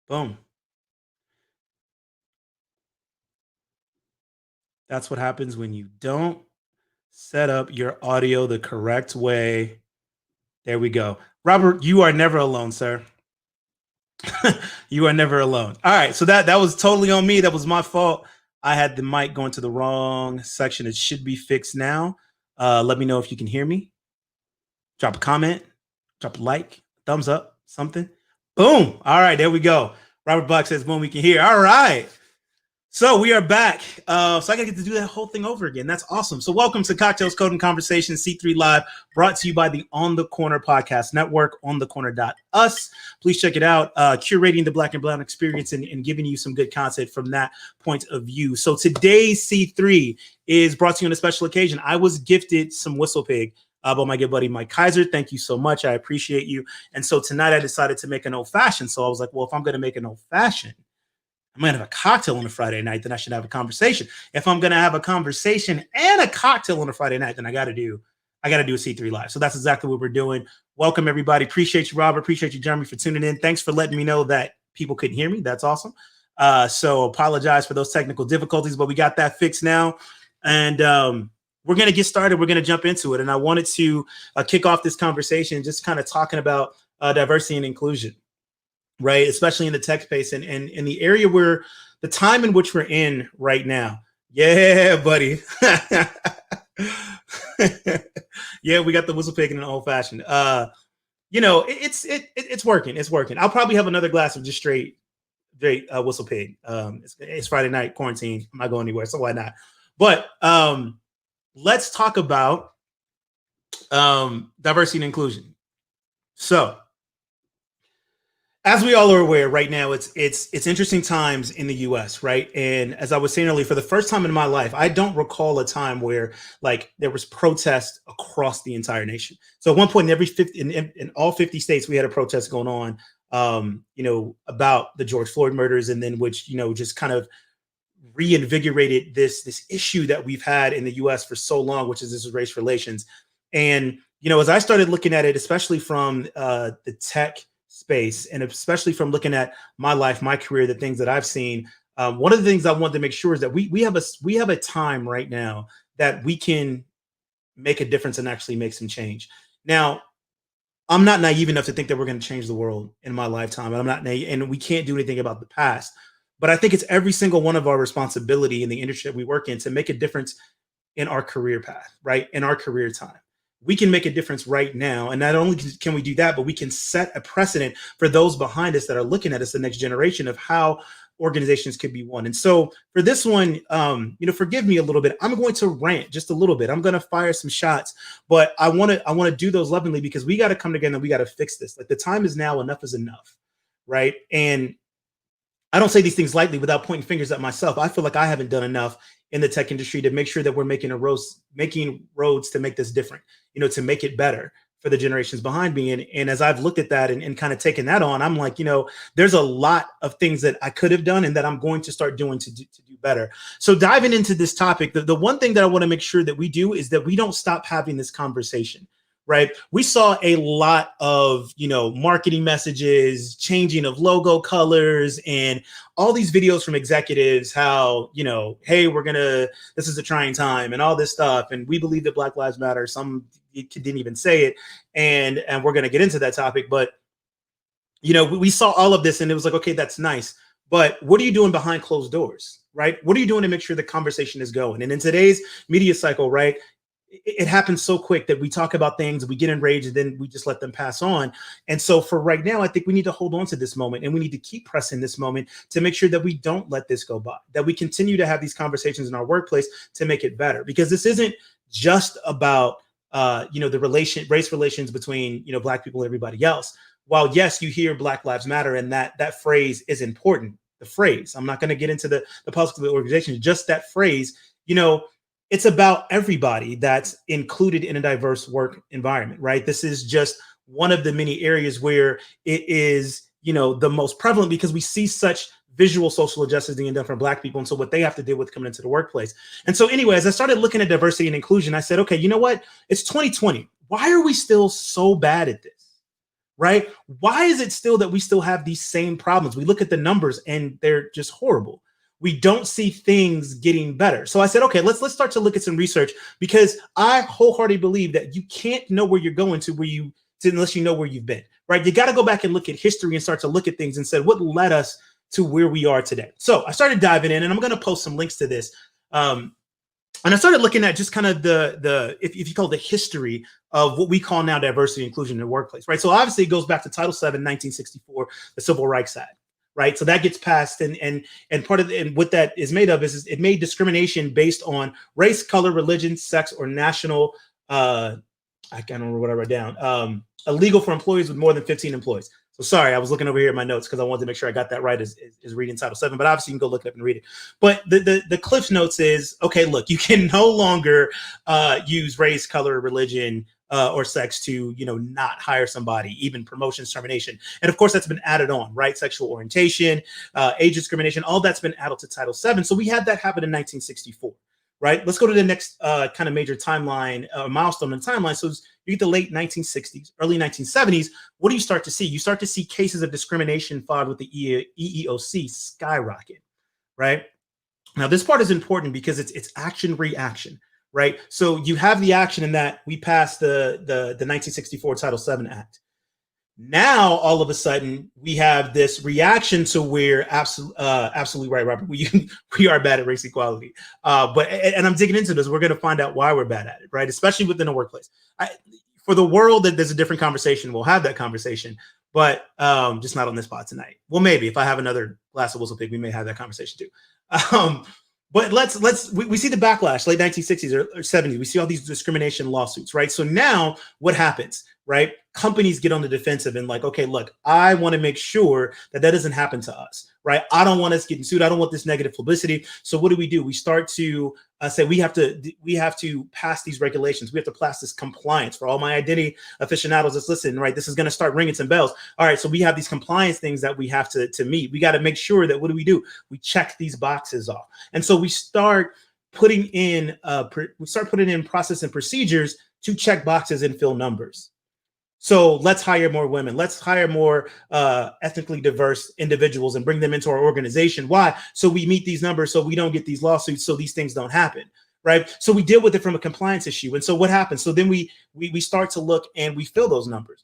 Boom. That's what happens when you don't set up your audio the correct way. There we go. Robert, you are never alone, sir. You are never alone. All right, so that was totally on me. That was my fault. I had the mic going to the wrong section. It should be fixed now. Let me know if you can hear me. Drop a comment, drop a like, thumbs up, something. Boom. All right, there we go. Robert Black says, boom, we can hear. All right. So we are back. So I gotta get to do that whole thing over again. That's awesome. So welcome to Cocktails, Code, and Conversation, C3 Live, brought to you by the On the Corner Podcast Network, onthecorner.us. Please check it out. Curating the Black and Brown experience and giving you some good content from that point of view. So today's C3 is brought to you on a special occasion. I was gifted some Whistle Pig by my good buddy Mike Kaiser. Thank you so much. I appreciate you. And so tonight I decided to make an old fashioned. So I was like, well, if I'm going to make an old fashioned, I'm going to have a cocktail on a Friday night, then I should have a conversation. If I'm going to have a conversation and a cocktail on a Friday night, then I got to do a C3 Live. So that's exactly what we're doing. Welcome, everybody. Appreciate you, Robert. Appreciate you, Jeremy, for tuning in. Thanks for letting me know that people couldn't hear me. That's awesome. So apologize for those technical difficulties, but we got that fixed now. And we're going to get started. We're going to jump into it. And I wanted to kick off this conversation just kind of talking about diversity and inclusion. Right, especially in the tech space and in the area where the time in which we're in right now. Yeah, buddy. Yeah, we got the Whistle Pig in an old fashioned. It's working. It's working. I'll probably have another glass of just straight Whistle Pig. It's Friday night quarantine. I'm not going anywhere, so why not? But let's talk about diversity and inclusion. So, as we all are aware, right now it's interesting times in the U.S., right? And as I was saying earlier, for the first time in my life, I don't recall a time where like there was protest across the entire nation. So at one point in all 50 states, we had a protest going on, about the George Floyd murders, and then which just kind of reinvigorated this issue that we've had in the U.S. for so long, which is this race relations. And as I started looking at it, especially from the tech space, and especially from looking at my life, my career, the things that I've seen, one of the things I wanted to make sure is that we have a time right now that we can make a difference and actually make some change. Now, I'm not naive enough to think that we're going to change the world in my lifetime, and I'm not naive, and we can't do anything about the past. But I think it's every single one of our responsibility in the industry that we work in to make a difference in our career path, right? In our career time. We can make a difference right now. And not only can we do that, but we can set a precedent for those behind us that are looking at us, the next generation, of how organizations could be won. And so for this one, forgive me a little bit. I'm going to rant just a little bit. I'm going to fire some shots, but I want to do those lovingly, because we got to come together and we got to fix this. Like, the time is now. Enough is enough. Right. And I don't say these things lightly without pointing fingers at myself. I feel like I haven't done enough in the tech industry to make sure that we're making roads to make this different, to make it better for the generations behind me. And as I've looked at that and kind of taken that on, I'm like, there's a lot of things that I could have done and that I'm going to start doing to do better. So diving into this topic, the one thing that I want to make sure that we do is that we don't stop having this conversation. Right. We saw a lot of, marketing messages, changing of logo colors, and all these videos from executives, how, hey, this is a trying time and all this stuff. And we believe that Black Lives Matter. Some didn't even say it. And we're going to get into that topic. But, we saw all of this and it was like, okay, that's nice. But what are you doing behind closed doors? Right. What are you doing to make sure the conversation is going? And in today's media cycle, right, it happens so quick that we talk about things, we get enraged, and then we just let them pass on. And so for right now, I think we need to hold on to this moment, and we need to keep pressing this moment to make sure that we don't let this go by, that we continue to have these conversations in our workplace to make it better. Because this isn't just about, the race relations between, Black people and everybody else. While yes, you hear Black Lives Matter, and that phrase is important, the phrase, I'm not going to get into the politics of the organization, just that phrase, it's about everybody that's included in a diverse work environment, right? This is just one of the many areas where it is, the most prevalent, because we see such visual social injustice being done for Black people. And so what they have to deal with coming into the workplace. And so anyway, as I started looking at diversity and inclusion, I said, okay, you know what? It's 2020. Why are we still so bad at this? right? Why is it still that we still have these same problems? We look at the numbers and they're just horrible. We don't see things getting better. So I said, okay, let's start to look at some research, because I wholeheartedly believe that you can't know where you're going to unless you know where you've been, right? You got to go back and look at history and start to look at things and say, what led us to where we are today? So I started diving in, and I'm going to post some links to this. And I started looking at just kind of if you call it the history of what we call now diversity and inclusion in the workplace, right? So obviously it goes back to Title VII, 1964, the Civil Rights Act, right? So that gets passed, and part of and what that is made of is it made discrimination based on race, color, religion, sex, or national. I can't remember what I wrote down. Illegal for employees with more than 15 employees. So sorry, I was looking over here at my notes because I wanted to make sure I got that right as reading Title VII, but obviously you can go look it up and read it. But the Cliff Notes is, okay, look, you can no longer use race, color, religion, or sex to, not hire somebody, even promotions, termination. And of course, that's been added on, right? Sexual orientation, age discrimination, all that's been added to Title VII. So we had that happen in 1964. Right. Let's go to the next kind of major timeline, milestone in the timeline. So you get the late 1960s, early 1970s. What do you start to see? You start to see cases of discrimination filed with the EEOC skyrocket. Right. Now, this part is important because it's action reaction. Right. So you have the action in that we passed the 1964 Title VII Act. Now, all of a sudden, we have this reaction to where absolutely right, Robert. We are bad at race equality, and I'm digging into this. We're going to find out why we're bad at it, right? Especially within the workplace. For the world, that there's a different conversation. We'll have that conversation, but just not on this spot tonight. Well, maybe if I have another glass of WhistlePig, we may have that conversation too. But we see the backlash, late 1960s or 70s. We see all these discrimination lawsuits, right? So now what happens, right? Companies get on the defensive and like, okay, look, I want to make sure that doesn't happen to us, right? I don't want us getting sued. I don't want this negative publicity. So what do? We start to say we have to pass these regulations. We have to pass this compliance for all my identity aficionados that's listening, right? This is going to start ringing some bells. All right, so we have these compliance things that we have to meet. We got to make sure that what do? We check these boxes off. And so we start putting in process and procedures to check boxes and fill numbers. So let's hire more women. Let's hire more ethnically diverse individuals and bring them into our organization. Why? So we meet these numbers, so we don't get these lawsuits, so these things don't happen, right? So we deal with it from a compliance issue. And so what happens? So then we start to look and we fill those numbers.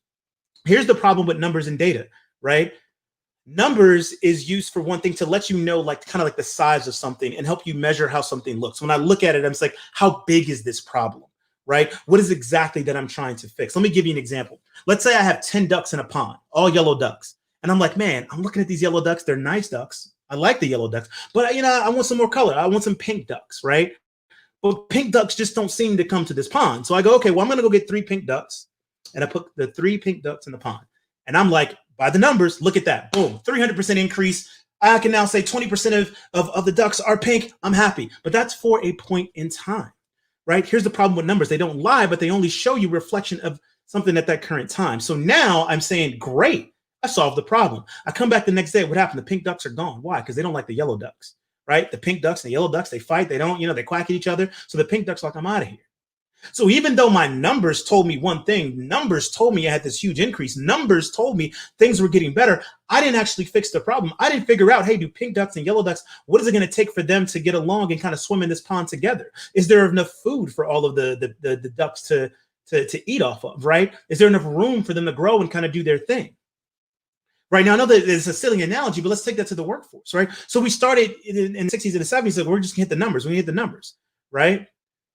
Here's the problem with numbers and data, right? Numbers is used for one thing to let you know, like kind of like the size of something and help you measure how something looks. When I look at it, I'm just like, how big is this problem? Right? What is exactly that I'm trying to fix? Let me give you an example. Let's say I have 10 ducks in a pond, all yellow ducks. And I'm like, man, I'm looking at these yellow ducks. They're nice ducks. I like the yellow ducks, but I want some more color. I want some pink ducks, right? But pink ducks just don't seem to come to this pond. So I go, okay, well, I'm going to go get 3 pink ducks. And I put the 3 pink ducks in the pond. And I'm like, by the numbers, look at that. Boom, 300% increase. I can now say 20% of the ducks are pink. I'm happy. But that's for a point in time. Right? Here's the problem with numbers. They don't lie, but they only show you reflection of something at that current time. So now I'm saying, great, I solved the problem. I come back the next day. What happened? The pink ducks are gone. Why? Because they don't like the yellow ducks, right? The pink ducks and the yellow ducks, they fight. They don't, they quack at each other. So the pink ducks are like, I'm out of here. So even though my numbers told me one thing, numbers told me I had this huge increase, numbers told me things were getting better, I didn't actually fix the problem. I didn't figure out, hey, do pink ducks and yellow ducks, what is it going to take for them to get along and kind of swim in this pond together? Is there enough food for all of the ducks to eat off of, right? Is there enough room for them to grow and kind of do their thing? Right now, I know that it's a silly analogy, but let's take that to the workforce, right? So we started in the 60s and the 70s, so we're just going to hit the numbers. We hit the numbers, right?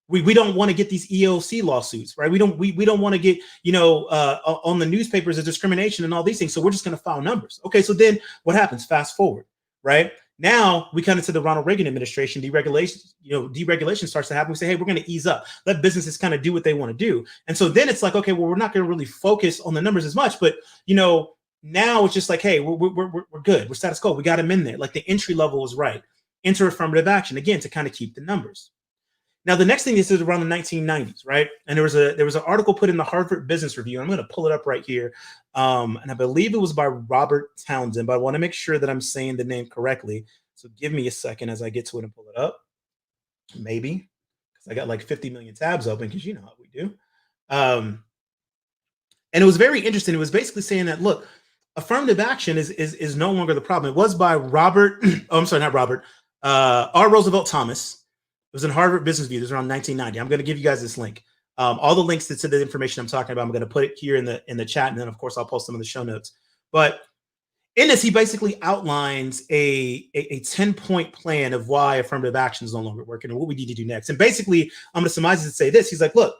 We don't want to get these EOC lawsuits, right? We don't want to get, on the newspapers of discrimination and all these things. So we're just going to file numbers. Okay, so then what happens? Fast forward, right? Now we come into the Ronald Reagan administration, deregulation starts to happen. We say, hey, we're going to ease up. Let businesses kind of do what they want to do. And so then it's like, okay, well, we're not going to really focus on the numbers as much, but now it's just like, hey, we're good. We're status quo. We got them in there. Like the entry level is right. Enter affirmative action again to kind of keep the numbers. Now, the next thing is around the 1990s, right? And there was an article put in the Harvard Business Review. I'm going to pull it up right here. And I believe it was by Robert Townsend, but I want to make sure that I'm saying the name correctly. So give me a second as I get to it and pull it up. Maybe, because I got like 50 million tabs open, because you know how we do. And it was very interesting. It was basically saying that, look, affirmative action is no longer the problem. It was by Robert, oh, I'm sorry, not Robert, R. Roosevelt Thomas. It was in Harvard Business Review. This was around 1990. I'm going to give you guys this link. All the links to the information I'm talking about, I'm going to put it here in the chat, and then of course I'll post them in the show notes. But in this, he basically outlines a 10-point plan of why affirmative action is no longer working and what we need to do next. And basically, I'm going to surmise it and say this. He's like, look,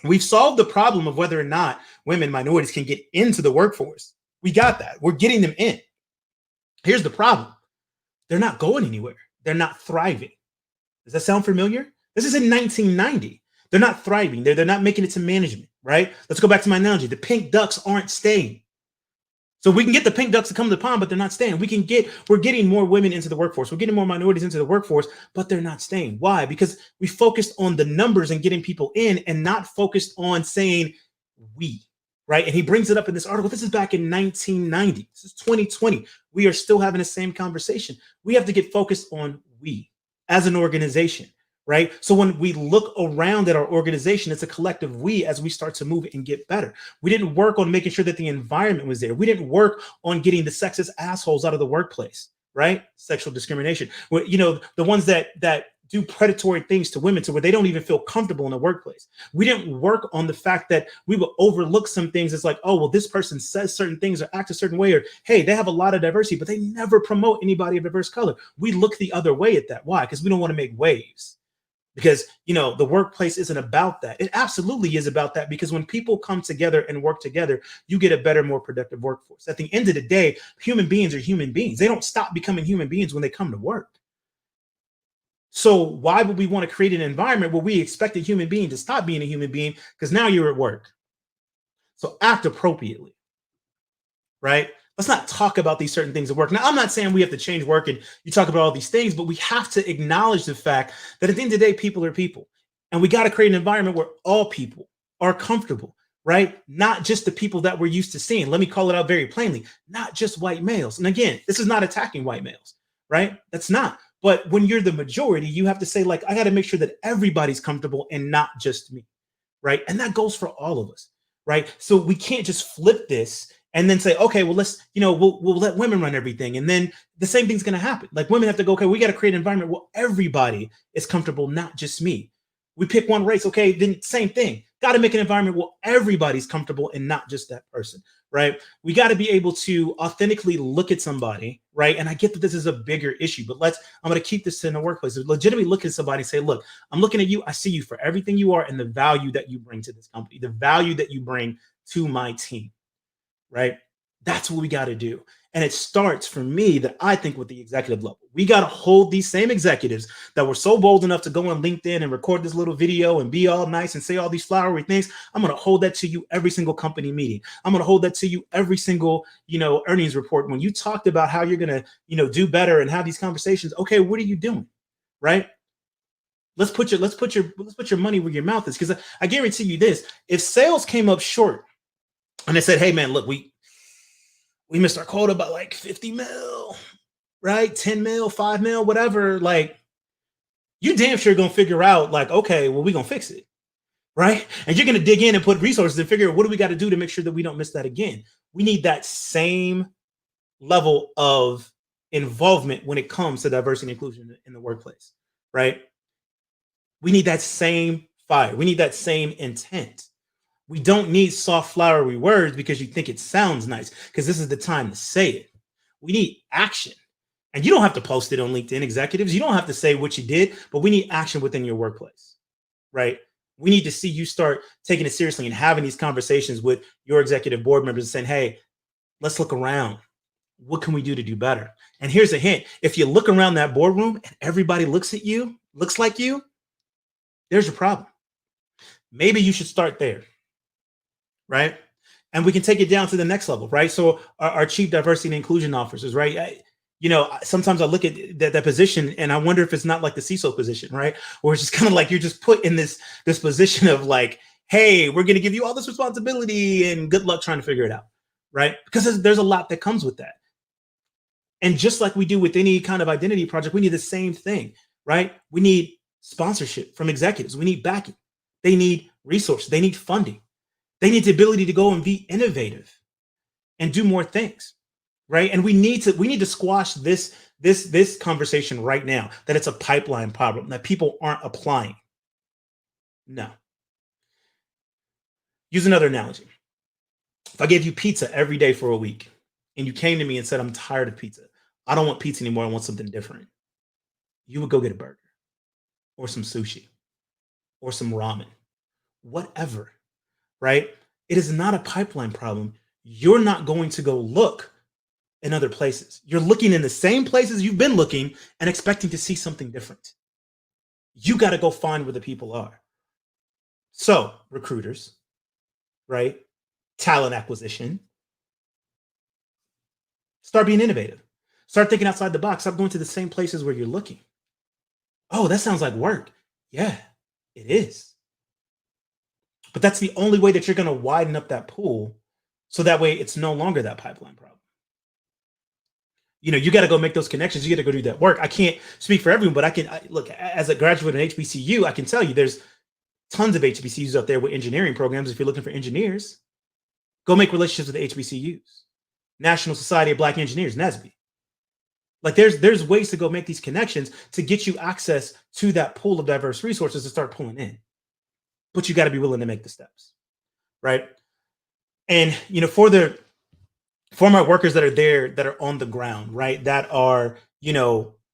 we've solved the problem of whether or not women, minorities can get into the workforce. We got that. We're getting them in. Here's the problem. They're not going anywhere. They're not thriving. Does that sound familiar? This is in 1990. They're not thriving. They're not making it to management, right? Let's go back to my analogy. The pink ducks aren't staying. So we can get the pink ducks to come to the pond, but they're not staying. We're getting more women into the workforce. We're getting more minorities into the workforce, but they're not staying. Why? Because we focused on the numbers and getting people in and not focused on saying we, right? And he brings it up in this article. This is back in 1990. This is 2020. We are still having the same conversation. We have to get focused on we as an organization, right? So when we look around at our organization, it's a collective we as we start to move and get better. We didn't work on making sure that the environment was there. We didn't work on getting the sexist assholes out of the workplace, right? Sexual discrimination. The ones that do predatory things to women to where they don't even feel comfortable in the workplace. We didn't work on the fact that we would overlook some things. It's like, oh, well, this person says certain things or acts a certain way, or hey, they have a lot of diversity, but they never promote anybody of diverse color. We look the other way at that. Why? Because we don't want to make waves. Because, the workplace isn't about that. It absolutely is about that, because when people come together and work together, you get a better, more productive workforce. At the end of the day, human beings are human beings. They don't stop becoming human beings when they come to work. So why would we want to create an environment where we expect a human being to stop being a human being because now you're at work? So act appropriately, right? Let's not talk about these certain things at work. Now, I'm not saying we have to change work and you talk about all these things, but we have to acknowledge the fact that at the end of the day, people are people. And we got to create an environment where all people are comfortable, right? Not just the people that we're used to seeing. Let me call it out very plainly, not just white males. And again, this is not attacking white males, right? That's not. But when you're the majority, you have to say, like, I got to make sure that everybody's comfortable and not just me, right? And that goes for all of us, right? So we can't just flip this and then say, okay, well, let's, we'll let women run everything. And then the same thing's going to happen. Like, women have to go, okay, we got to create an environment where everybody is comfortable, not just me. We pick one race. Okay, then same thing. Got to make an environment where everybody's comfortable and not just that person, right? We got to be able to authentically look at somebody, right? And I get that this is a bigger issue, but I'm going to keep this in the workplace. Legitimately look at somebody and say, look, I'm looking at you. I see you for everything you are and the value that you bring to this company, the value that you bring to my team. Right? That's what we got to do. And it starts for me that I think with the executive level. We got to hold these same executives that were so bold enough to go on LinkedIn and record this little video and be all nice and say all these flowery things. I'm going to hold that to you every single company meeting. I'm going to hold that to you every single, earnings report. When you talked about how you're going to, do better and have these conversations. Okay, what are you doing? Right? Let's put your money where your mouth is. Because I guarantee you this, if sales came up short, and they said, hey, man, look, we missed our quota by like 50 mil, right? 10 mil, 5 mil, whatever. Like, you damn sure going to figure out, like, okay, well, we're going to fix it, right? And you're going to dig in and put resources and figure out what do we got to do to make sure that we don't miss that again. We need that same level of involvement when it comes to diversity and inclusion in the workplace, right? We need that same fire. We need that same intent. We don't need soft, flowery words because you think it sounds nice, because this is the time to say it. We need action. And you don't have to post it on LinkedIn, executives. You don't have to say what you did, but we need action within your workplace, right? We need to see you start taking it seriously and having these conversations with your executive board members and saying, hey, let's look around. What can we do to do better? And here's a hint. If you look around that boardroom and everybody looks at you, looks like you, there's your problem. Maybe you should start there. Right? And we can take it down to the next level, right? So our chief diversity and inclusion officers, right? Sometimes I look at that position and I wonder if it's not like the CISO position, right? Or it's just kind of like you're just put in this position of like, hey, we're going to give you all this responsibility and good luck trying to figure it out, right? Because there's a lot that comes with that. And just like we do with any kind of identity project, we need the same thing, right? We need sponsorship from executives. We need backing. They need resources. They need funding. They need the ability to go and be innovative and do more things, right? And we need to squash this conversation right now that it's a pipeline problem that people aren't applying. No. Use another analogy. If I gave you pizza every day for a week and you came to me and said, I'm tired of pizza, I don't want pizza anymore, I want something different, you would go get a burger or some sushi or some ramen, whatever, right? It is not a pipeline problem. You're not going to go look in other places. You're looking in the same places you've been looking and expecting to see something different. You got to go find where the people are. So, recruiters, right? Talent acquisition. Start being innovative. Start thinking outside the box. Stop going to the same places where you're looking. Oh, that sounds like work. Yeah, it is. But that's the only way that you're going to widen up that pool so that way it's no longer that pipeline problem. You got to go make those connections. You got to go do that work. I can't speak for everyone, but look, as a graduate in HBCU, I can tell you there's tons of HBCUs out there with engineering programs. If you're looking for engineers, go make relationships with the HBCUs. National Society of Black Engineers, NSBE. Like there's ways to go make these connections to get you access to that pool of diverse resources to start pulling in. But you got to be willing to make the steps, right? And for my workers that are there, that are on the ground, right, that are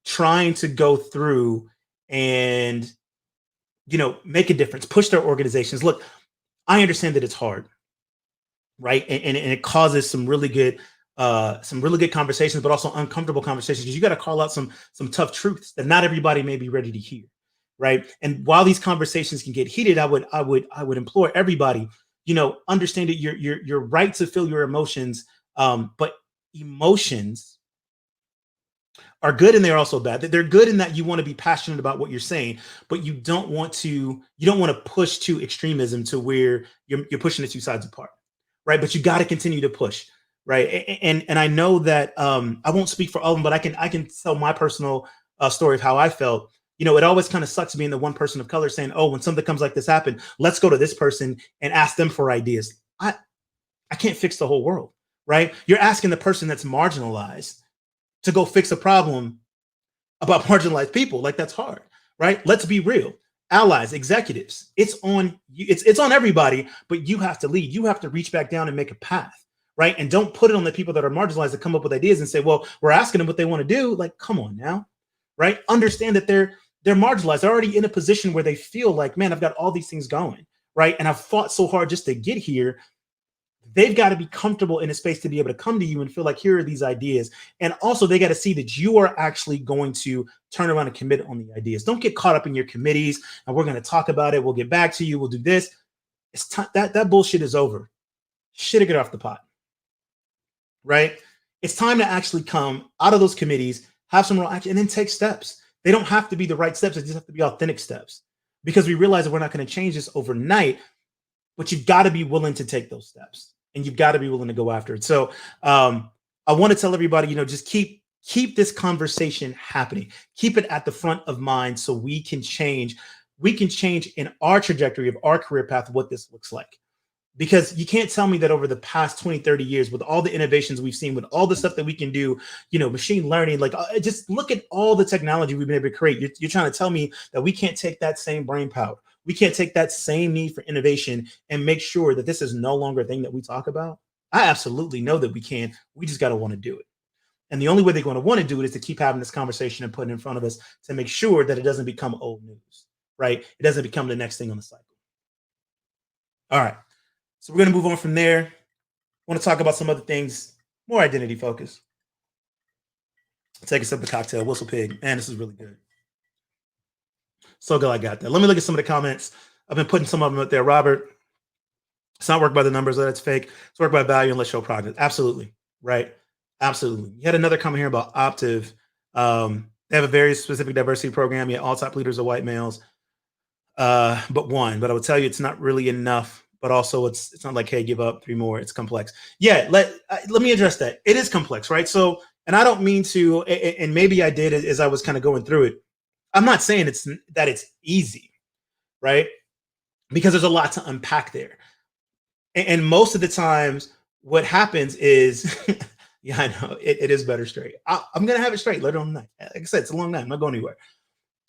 trying to go through and make a difference, push their organizations. Look, I understand that it's hard, right, and it causes some really good conversations, but also uncomfortable conversations, because you got to call out some tough truths that not everybody may be ready to hear, right? And while these conversations can get heated, I would implore everybody, understand that you're right to feel your emotions, but emotions are good and they're also bad. They're good in that you want to be passionate about what you're saying, but you don't want to push to extremism to where you're pushing the two sides apart, right? But you got to continue to push. Right. And I know that I won't speak for all of them, but I can tell my personal story of how I felt. It always kind of sucks being the one person of color saying, oh, when something comes like this happen, let's go to this person and ask them for ideas. I can't fix the whole world. Right. You're asking the person that's marginalized to go fix a problem about marginalized people. Like, that's hard. Right. Let's be real. Allies, executives, it's on you. It's on everybody, but you have to lead. You have to reach back down and make a path. Right. And don't put it on the people that are marginalized to come up with ideas and say, well, we're asking them what they want to do. Like, come on now. Right. Understand that they're marginalized. They're already in a position where they feel like, man, I've got all these things going. Right. And I've fought so hard just to get here. They've got to be comfortable in a space to be able to come to you and feel like, here are these ideas. And also they got to see that you are actually going to turn around and commit on the ideas. Don't get caught up in your committees and we're going to talk about it. We'll get back to you. We'll do this. It's that bullshit is over. Shit, get off the pot. Right? It's time to actually come out of those committees, have some real action, and then take steps. They don't have to be the right steps. They just have to be authentic steps, because we realize that we're not going to change this overnight, but you've got to be willing to take those steps and you've got to be willing to go after it. So I want to tell everybody, just keep this conversation happening. Keep it at the front of mind so we can change. We can change in our trajectory of our career path what this looks like. Because you can't tell me that over the past 20, 30 years, with all the innovations we've seen, with all the stuff that we can do, machine learning, like just look at all the technology we've been able to create. You're trying to tell me that we can't take that same brain power. We can't take that same need for innovation and make sure that this is no longer a thing that we talk about. I absolutely know that we can. We just got to want to do it. And the only way they're going to want to do it is to keep having this conversation and put it in front of us to make sure that it doesn't become old news, right? It doesn't become the next thing on the cycle. All right. So we're going to move on from there. I want to talk about some other things, more identity focused. Take a sip of the cocktail, Whistle Pig. Man, this is really good. So glad I got that. Let me look at some of the comments. I've been putting some of them out there. Robert, it's not work by the numbers, that's fake. It's work by value and let's show progress. Absolutely. Right. Absolutely. You had another comment here about Optiv. They have a very specific diversity program. Yeah, all top leaders are white males. But I would tell you it's not really enough. But also it's not like, hey, give up 3 more. It's complex. Yeah, let me address that. It is complex, right? So, and I don't mean to, and maybe I did as I was kind of going through it. I'm not saying it's easy, right? Because there's a lot to unpack there. And most of the times, what happens is, yeah, I know it is better straight. I'm gonna have it straight later on the night. Like I said, it's a long night. I'm not going anywhere.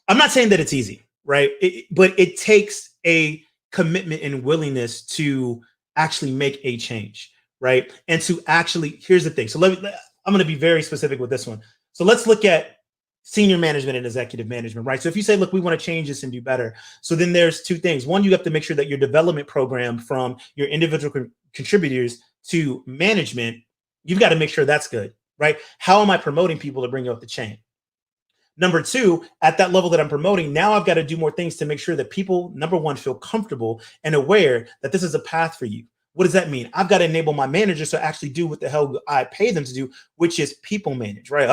I'm not saying that it's easy, right? But it takes a commitment and willingness to actually make a change, right? And to actually, here's the thing. So I'm going to be very specific with this one. So let's look at senior management and executive management, right? So if you say, look, we want to change this and do better. So then there's two things. One, you have to make sure that your development program from your individual contributors to management, you've got to make sure that's good, right? How am I promoting people to bring you up the chain? Number two, at that level that I'm promoting, now I've got to do more things to make sure that people, number one, feel comfortable and aware that this is a path for you. What does that mean? I've got to enable my managers to actually do what the hell I pay them to do, which is people manage, right?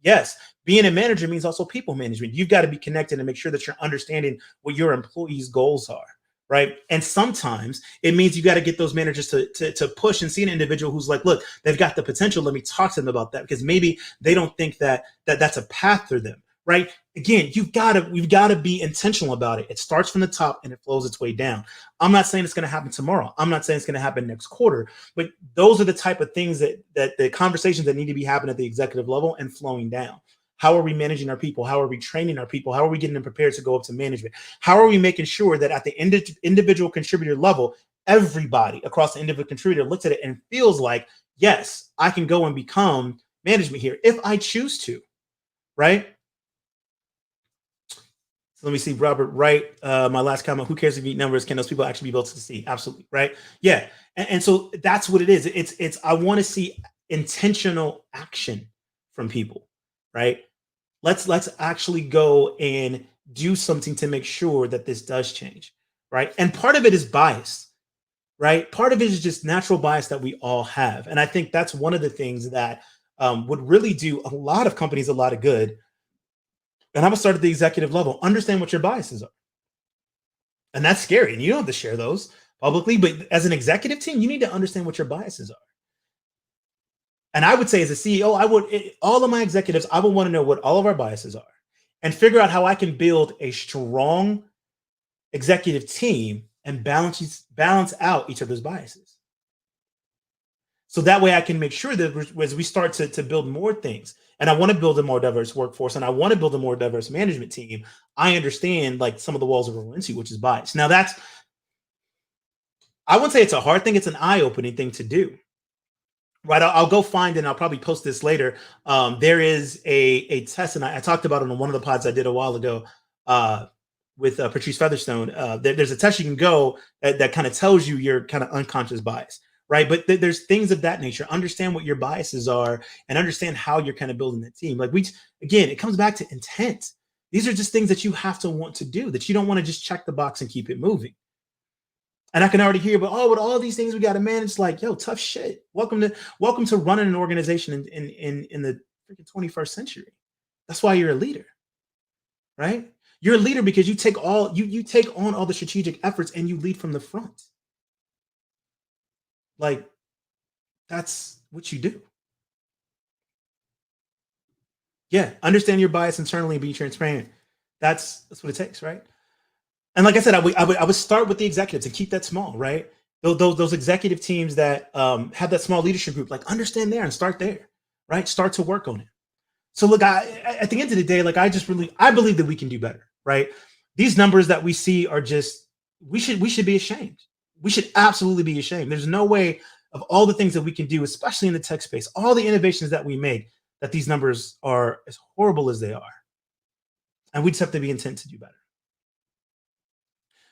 Yes. Being a manager means also people management. You've got to be connected and make sure that you're understanding what your employees' goals are, right? And sometimes it means you got to get those managers to push and see an individual who's like, look, they've got the potential. Let me talk to them about that, because maybe they don't think that that's a path for them, right? Again, we've got to be intentional about it. It starts from the top and it flows its way down. I'm not saying it's going to happen tomorrow. I'm not saying it's going to happen next quarter, but those are the type of things that the conversations that need to be happening at the executive level and flowing down. How are we managing our people? How are we training our people? How are we getting them prepared to go up to management? How are we making sure that at the individual contributor level, everybody across the individual contributor looks at it and feels like, yes, I can go and become management here if I choose to, right? So let me see, Robert Wright. My last comment: who cares if you eat numbers? Can those people actually be built to see? Absolutely, right? Yeah, and so that's what it is. It's I want to see intentional action from people, right? Let's actually go and do something to make sure that this does change, right? And part of it is bias, right? Part of it is just natural bias that we all have, and I think that's one of the things that would really do a lot of companies a lot of good. And I'm gonna start at the executive level. Understand what your biases are, and that's scary. And you don't have to share those publicly, but as an executive team, you need to understand what your biases are. And I would say, as a CEO, all of my executives, I would want to know what all of our biases are, and figure out how I can build a strong executive team and balance out each other's biases. So that way I can make sure that as we start to build more things, and I want to build a more diverse workforce, and I want to build a more diverse management team, I understand like some of the walls we're into, which is bias. Now I wouldn't say it's a hard thing, it's an eye-opening thing to do. Right, I'll go find, and I'll probably post this later. There is a test, and I talked about it on one of the pods I did a while ago with Patrice Featherstone. There's a test you can go that kind of tells you your kind of unconscious bias, right? But there's things of that nature. Understand what your biases are, and understand how you're kind of building the team. Like again, it comes back to intent. These are just things that you have to want to do, that you don't want to just check the box and keep it moving. And I can already hear, but with all these things we got to manage, like, yo, tough shit. Welcome to running an organization in the freaking 21st century. That's why you're a leader, right? You're a leader because you take on all the strategic efforts and you lead from the front. Like, that's what you do. Yeah, understand your bias internally and be transparent. That's what it takes, right? And like I said, I would start with the executives and keep that small, right? Those executive teams that have that small leadership group, like, understand there and start there, right? Start to work on it. So look, at the end of the day, like, I believe that we can do better, right? These numbers that we see are just, we should be ashamed. We should absolutely be ashamed. There's no way, of all the things that we can do, especially in the tech space, all the innovations that we make, that these numbers are as horrible as they are. And we just have to be intent to do better.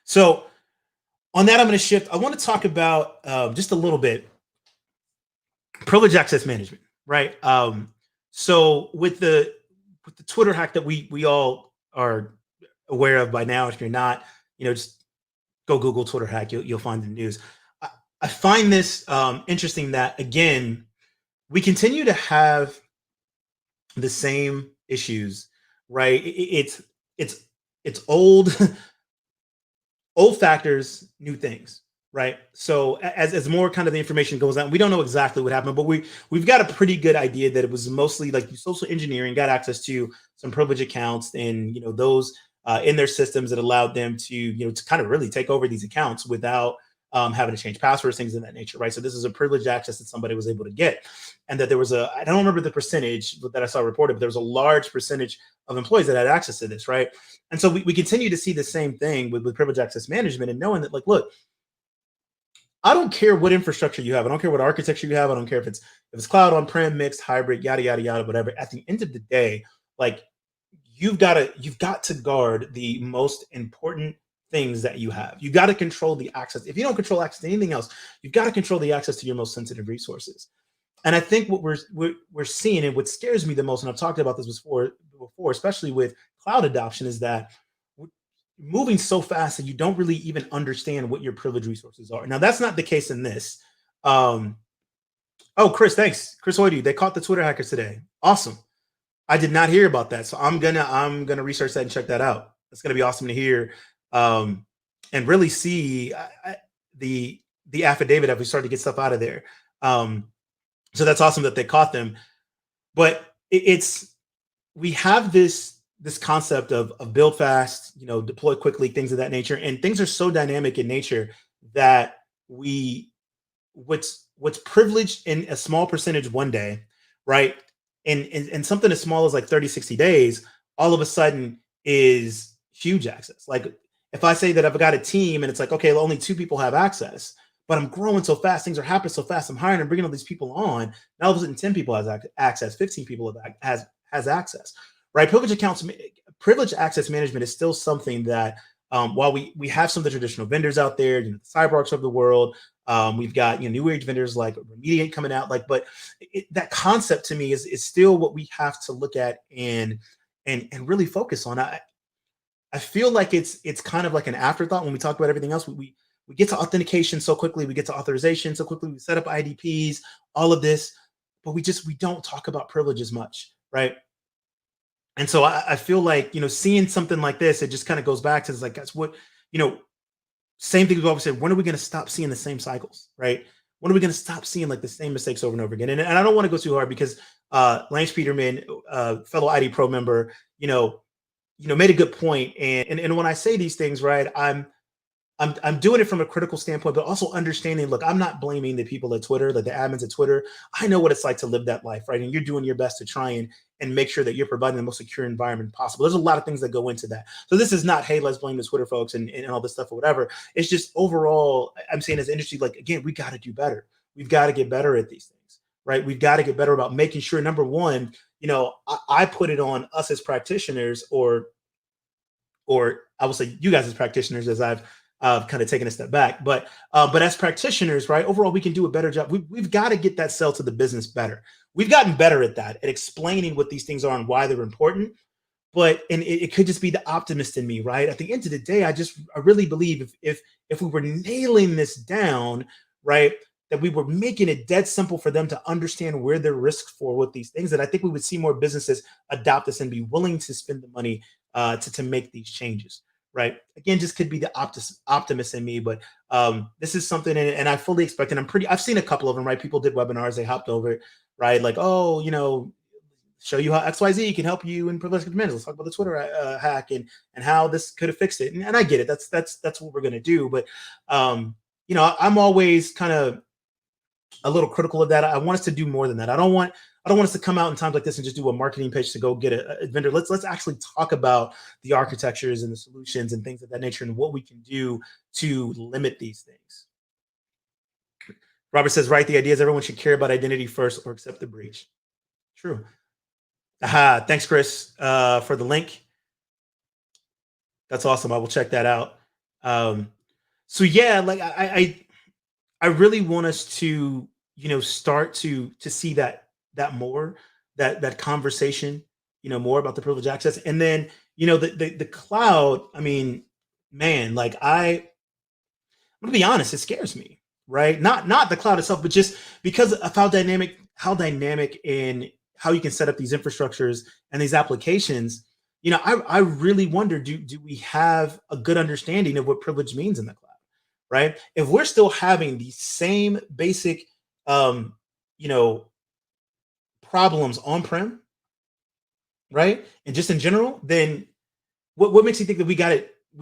So on that, I'm going to shift. I want to talk about just a little bit privileged access management, right? So with the Twitter hack that we all are aware of by now, if you're not, just go Google Twitter hack. You'll find the news. I find this interesting that, again, we continue to have the same issues, right? It's old old factors, new things, right? So as more kind of the information goes on, we don't know exactly what happened, but we've got a pretty good idea that it was mostly like social engineering got access to some privileged accounts, and those in their systems that allowed them to to kind of really take over these accounts without having to change passwords, things of that nature, right? So this is a privileged access that somebody was able to get, and that there was I don't remember the percentage that I saw reported, but there was a large percentage of employees that had access to this, right? And so we continue to see the same thing with privileged access management, and knowing that, like, look, I don't care what infrastructure you have. I don't care what architecture you have. I don't care if it's cloud, on-prem, mixed, hybrid, yada yada yada, whatever. At the end of the day, like, you've got to guard the most important things that you have. You got to control the access. If you don't control access to anything else, you've got to control the access to your most sensitive resources. And I think what we're seeing, and what scares me the most, and I've talked about this before, especially with cloud adoption, is that we're moving so fast that you don't really even understand what your privileged resources are. Now, that's not the case in this. Um, oh, Chris, thanks, Chris Hoyty. They caught the Twitter hackers today. Awesome. I did not hear about that, so I'm gonna research that and check that out. It's gonna be awesome to hear, and really see the affidavit as we start to get stuff out of there. Um, so that's awesome that they caught them. But it's we have this concept of build fast, deploy quickly, things of that nature, and things are so dynamic in nature that we what's privileged in a small percentage one day, right? And something as small as like 30, 60 days, all of a sudden is huge access. Like, if I say that I've got a team and it's like, okay, well, only two people have access, but I'm growing so fast, things are happening so fast, I'm hiring and bringing all these people on. Now all of a sudden 10 people has access, 15 people has access, right? Privileged access management is still something that, while we have some of the traditional vendors out there, the CyberArks of the world, we've got new age vendors like Remediate coming out, but that concept to me is still what we have to look at and really focus on. I feel like it's kind of like an afterthought when we talk about everything else. We get to authentication so quickly, we get to authorization so quickly, we set up IDPs, all of this, but we don't talk about privilege as much, right? And so I feel like, seeing something like this, it just kind of goes back to, it's like, that's what, you know, same thing we've always said. When are we going to stop seeing the same cycles, right? When are we going to stop seeing like the same mistakes over and over again? And I don't want to go too hard, because Lance Peterman, fellow ID Pro member, made a good point. And when I say these things, right, I'm doing it from a critical standpoint, but also understanding, look, I'm not blaming the people at Twitter, like the admins at Twitter. I know what it's like to live that life, right? And you're doing your best to try and make sure that you're providing the most secure environment possible. There's a lot of things that go into that. So this is not, hey, let's blame the Twitter folks and all this stuff or whatever. It's just overall, I'm saying, as an industry, like, again, we got to do better. We've got to get better at these things, right? We've got to get better about making sure, number one, I put it on us as practitioners, or I will say you guys as practitioners, as I've kind of taken a step back, but as practitioners, right? Overall, we can do a better job. We've got to get that sell to the business better. We've gotten better at that, at explaining what these things are and why they're important. But it could just be the optimist in me, right? At the end of the day, I really believe if we were nailing this down, right, that we were making it dead simple for them to understand where their risks for with these things, that I think we would see more businesses adopt this and be willing to spend the money to make these changes, right? Again, just could be the optimist in me, but this is something, and I fully expect, and I've seen a couple of them, right? People did webinars, they hopped over it, right? Like, oh, show you how XYZ can help you in privileged management. Let's talk about the Twitter hack and how this could have fixed it. And I get it. That's what we're gonna do. But I'm always kind of a little critical of that. I want us to do more than that. I don't want us to come out in times like this and just do a marketing pitch to go get a vendor. Let's actually talk about the architectures and the solutions and things of that nature, and what we can do to limit these things. Robert says, right, the idea is everyone should care about identity first or accept the breach. True. Thanks, Chris, for the link. That's awesome. I will check that out. So yeah, like I really want us to, start to see that more, that conversation, more about the privileged access. And then, the cloud, I mean, man, like I'm gonna be honest, it scares me, right? Not the cloud itself, but just because of how dynamic and how you can set up these infrastructures and these applications. I really wonder, do we have a good understanding of what privilege means in the cloud, right? If we're still having the same basic you know problems on-prem, right, and just in general, then what makes you think that we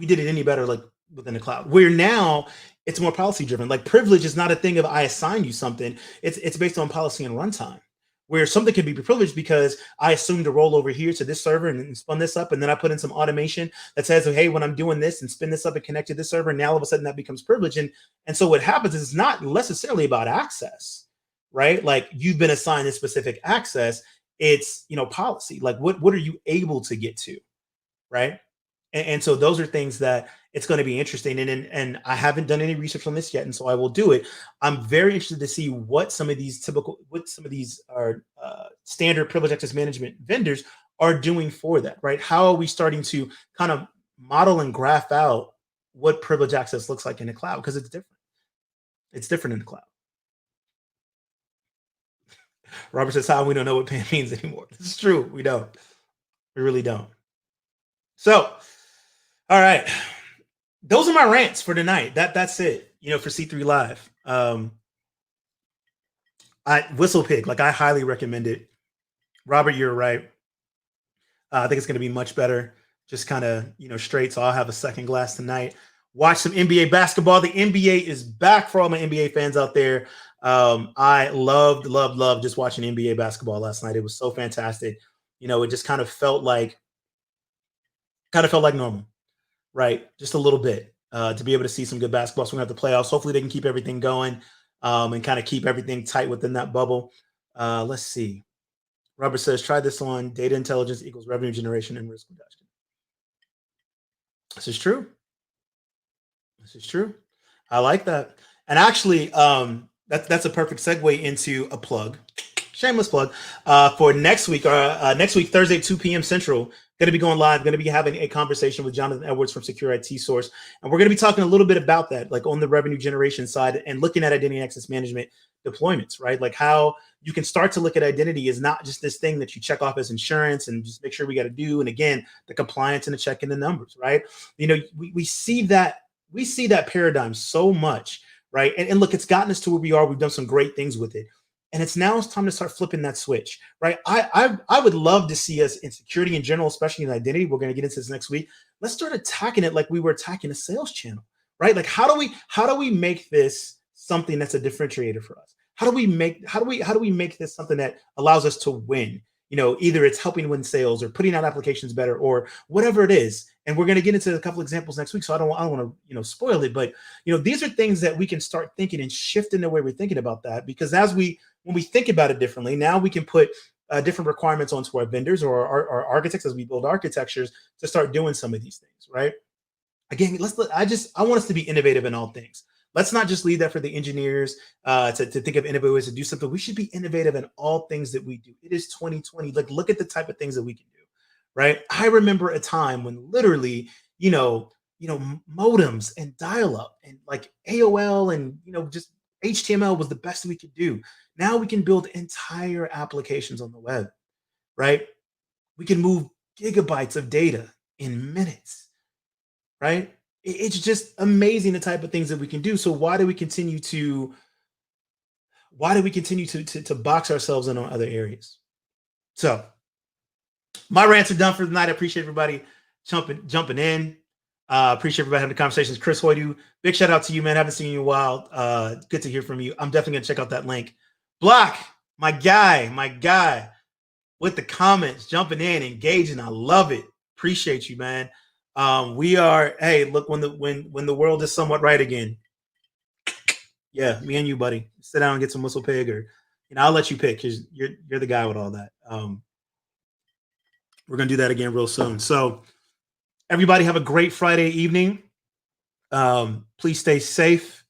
did it any better, like, within the cloud? We're now it's more policy driven. Like privilege is not a thing of I assign you something. It's based on policy and runtime. Where something can be privileged because I assumed to roll over here to this server and spun this up, and then I put in some automation that says, hey, when I'm doing this and spin this up and connect to this server, now all of a sudden that becomes privilege. And so what happens is it's not necessarily about access, right? Like you've been assigned a specific access. It's policy. Like what are you able to get to, right? And so those are things that it's going to be interesting. And I haven't done any research on this yet, and so I will do it. I'm very interested to see what some of these are standard privilege access management vendors are doing for that, right? How are we starting to kind of model and graph out what privilege access looks like in the cloud? Because it's different. It's different in the cloud. Robert says, "How we don't know what PAM means anymore." This is true. We don't. We really don't. So, all right. Those are my rants for tonight. That's it. For C3 Live. Whistle Pig, like I highly recommend it. Robert, you're right. I think it's going to be much better. Just kind of straight. So I'll have a second glass tonight. Watch some NBA basketball. The NBA is back for all my NBA fans out there. I loved just watching NBA basketball last night. It was so fantastic. It just kind of felt like normal. Right, just a little bit to be able to see some good basketball. So we have the playoffs. Hopefully, they can keep everything going and kind of keep everything tight within that bubble. Let's see. Robert says, "Try this on data intelligence equals revenue generation and risk reduction." This is true. This is true. I like that. And actually, that's a perfect segue into a plug. Shameless plug for next week. Next week, Thursday, 2 p.m. Central. Going to be going live, going to be having a conversation with Jonathan Edwards from Secure IT Source. And we're going to be talking a little bit about that, like on the revenue generation side and looking at identity and access management deployments, right? Like how you can start to look at identity as not just this thing that you check off as insurance and just make sure we got to do. And again, the compliance and the checking the numbers, right? We see that paradigm so much, right? And look, it's gotten us to where we are. We've done some great things with it. And it's time to start flipping that switch, right? I would love to see us in security in general, especially in identity. We're going to get into this next week. Let's start attacking it like we were attacking a sales channel, right? Like how do we make this something that's a differentiator for us? How do we make this something that allows us to win? Either it's helping win sales or putting out applications better or whatever it is. And we're going to get into a couple examples next week. So I don't want to, spoil it, but these are things that we can start thinking and shifting the way we're thinking about that, because when we think about it differently, now we can put different requirements onto our vendors or our architects as we build architectures to start doing some of these things, right? Again, I want us to be innovative in all things. Let's not just leave that for the engineers to think of innovative ways to do something. We should be innovative in all things that we do. It is 2020. Like, look at the type of things that we can do, right? I remember a time when literally, modems and dial-up and like AOL and, just HTML was the best we could do. Now we can build entire applications on the web, right? We can move gigabytes of data in minutes, right? It's just amazing the type of things that we can do. So why do we continue to box ourselves in on other areas? So my rants are done for the night. I appreciate everybody jumping in. Appreciate everybody having the conversations. Chris Hoydu, big shout out to you, man. Haven't seen you in a while. Good to hear from you. I'm definitely gonna check out that link. Block, my guy, with the comments, jumping in, engaging. I love it. Appreciate you, man. We are. Hey, look, when the world is somewhat right again. Yeah, me and you, buddy. Sit down and get some Whistle Pig, or I'll let you pick because you're the guy with all that. We're gonna do that again real soon. So. Everybody have a great Friday evening. Please stay safe.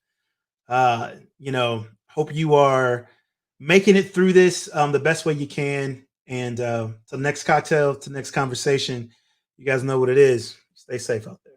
Hope you are making it through this the best way you can. And till next cocktail, to next conversation, you guys know what it is. Stay safe out there.